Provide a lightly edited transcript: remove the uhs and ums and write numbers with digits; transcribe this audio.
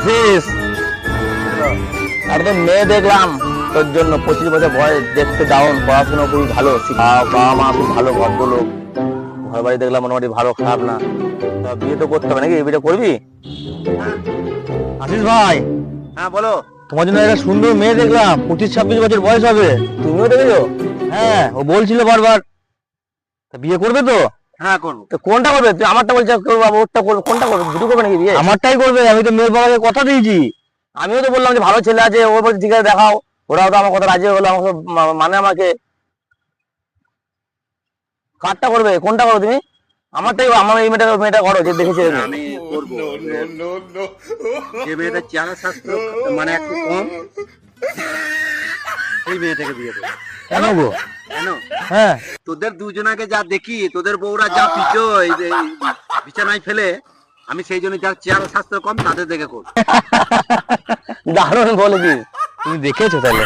আছিস? আর তো মেয়ে দেখলাম তোর জন্য, 25 বছর বয়স, দেখতে ডাউন, পড়াশোনা খুবই ভালো, বাবা মা খুব ভালো ভদ্রলোক, ঘর বাড়ি দেখলাম মোটামুটি ভালো, খারাপ না। তা বিয়ে তো করতে হবে নাকি? বিয়েটা করবি? আশিস ভাই, হ্যাঁ বলো। তোমার জন্য একটা সুন্দর মেয়ে দেখলাম, 25-26 বছর বয়স হবে। তুমিও দেখেছো? হ্যাঁ, ও বলছিল বারবার। তা বিয়ে করবে তো? হ্যাঁ করবো। তো কোনটা করবে? তুই আমারটা বলছিস করবো, ওরটা করবে, কোনটা করবে? দুটো করবে নাকি বিয়ে? আমারটাই করবে, আমি তো মেয়ের বাবাকে কথা দিয়েছি। আমিও তো বললাম যে ভালো ছেলে আছে, ও বলছে ঠিক আছে দেখাও। ওরাও তো আমার কথা রাজি হলো, আমাকে মানে আমাকে। কারটা করবে? কোনটা করবে তুমি? আমারটাই, আমার এই মেয়েটা করো যে দেখেছি আমি। আমি করবো। যে মেয়েটার চেহারা স্বাস্থ্য মানে একটু কম, সেই মেয়েটাকে বিয়ে দেবো। কেন গো? কেন? হ্যাঁ, তোদের দুজনাকে যা দেখি, তোদের বউরা যা পিটো বিছানায় ফেলে, আমি সেই জন্য যার চেহারা স্বাস্থ্য কম তাদের দেখে করবো। দারুণ বলেছিস। তুমি দেখেছো তাহলে?